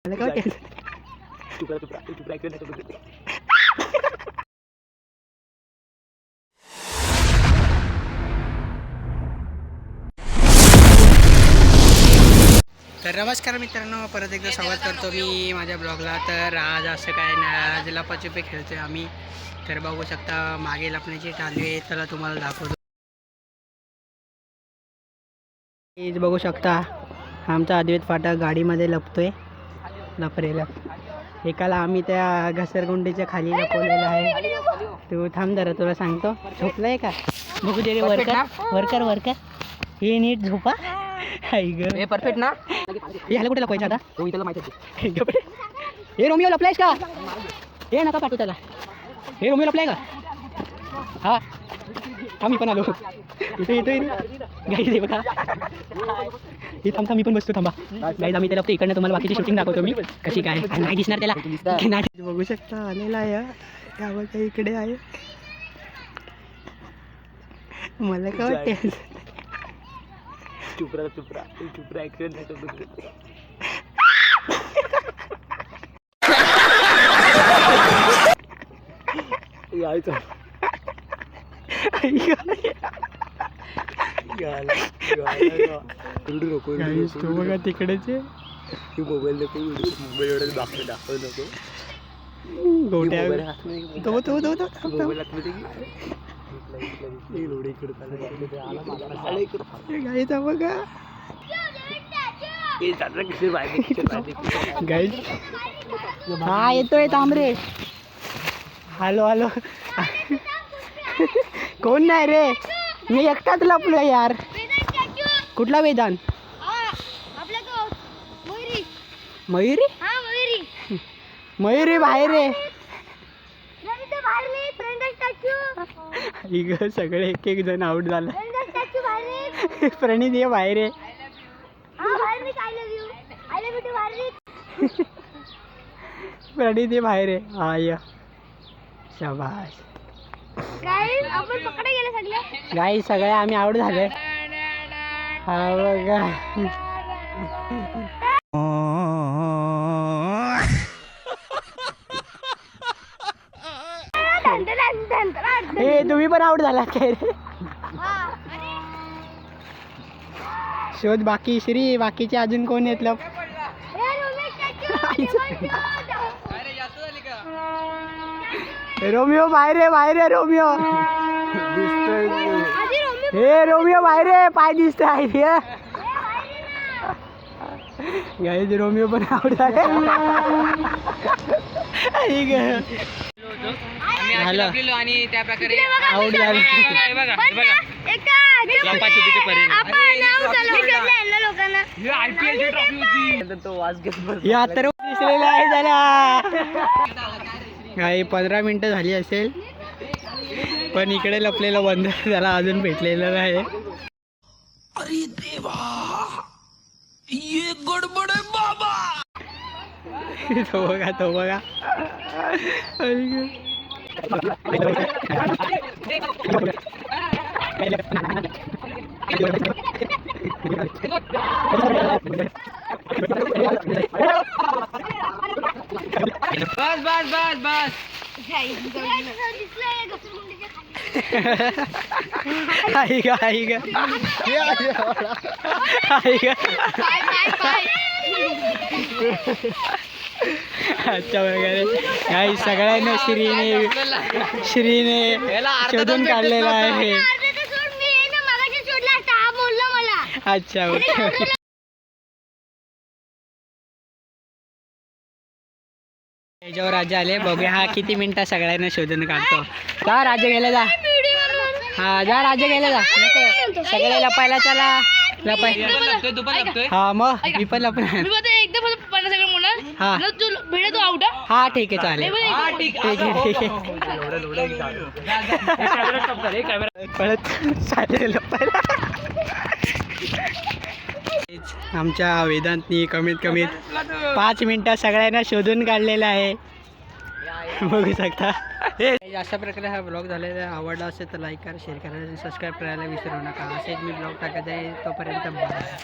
तर नमस्कार मित्रांनो, परत एकदा स्वागत करतो मी माझ्या ब्लॉगला. तर आज असं काय ना, आज लपाछपी खेळतोय आम्ही. तर बघू शकता मागे लपण्याची चालू आहे, त्याला तुम्हाला दाखवतो. बघू शकता आमचा अद्वैत फाटा गाडीमध्ये लपतोय लपरेला. एकाला आम्ही त्या घसरगुंडीच्या खाली लपवलेला आहे. तू थांब जरा, तुला सांगतो. झोपलाय का बघू दे रे. वरकर वरकर हे नीट झोपा. हे परफेक्ट ना. ह्याला कुठे लपवायचं आता? हे रोमिओ लपलायस का? हे नका पाठवू त्याला. हे रोमिओ लपलाय का? हा मी पण आलो. इथे येतोय गाईज. हे बघा, हे थांबता मी पण बसतो. थांबा गाईज, आम्ही त्याला इकडनं तुम्हाला बाकीची शूटिंग दाखवतो मी कशी काय. नाही दिसणार त्याला. बघू शकता आलेला आहे. गावाच्या इकडे आहे. मला काय वाटते, चुपरा ऍक्सिडेंट बघा तिकडेच मोबाईल दाखव नको. गोट्या बघा गाईज. हा येतोय तांबरे. Hello hello. कोण नाही रे, मी एकटाच लपलो यार. कुठला वेदांत? मयुरी. मयुरी बाहेर आहे. सगळे एक एक जण आउट झाला. प्रणित ये बाहेर आहे. प्रणित ये बाहेर आहे. हा या शाबास. गाई सगळे आम्ही आउट झाले. हा बघा. हे तुम्ही पण आउट झाला काय रे? शोध बाकी श्री, बाकीचे अजून कोण येतलं? रोमिओ बाहेर आहे, बाहेर आहे रोमिओ. हे रोमिओ बाहेर आहे, पाय दिसत आहे. गाईज रोमिओ पण आउट झाले. आणि त्या प्रकारे आउट झाले. काही 15 मिनिटं झाली असेल, पण इकडे लपलेलं बंद त्याला अजून भेटलेलं नाही. अरे देवा, ये गडबड आहे बाबा. तो बघा. बस. अच्छा वगैरे काही सगळ्यांना श्रीने शोधून काढलेला आहे. अच्छा ओके. याच्यावर राजा आले. बघूया हा किती मिनिटं सगळ्यांना शोधून काढतो. जा राजा गेला, जा. हा जा राजा गेला, जा. नको सगळे लपायला चला. लपाय. हा मग मी पण लपणार. हा ठीक आहे चालेल. आमच्या वेदांतनी कमीत कमी 5 मिनिटात सगळ्यांना शोधून काढलेलं आहे. बघू शकता. अशा प्रकारे हा ब्लॉग झालेला. आवडला असेल तर लाईक करा, शेअर करा, सबस्क्राईब करायला विसरू नका. असेच मी ब्लॉग टाकत आहे. तोपर्यंत बाय.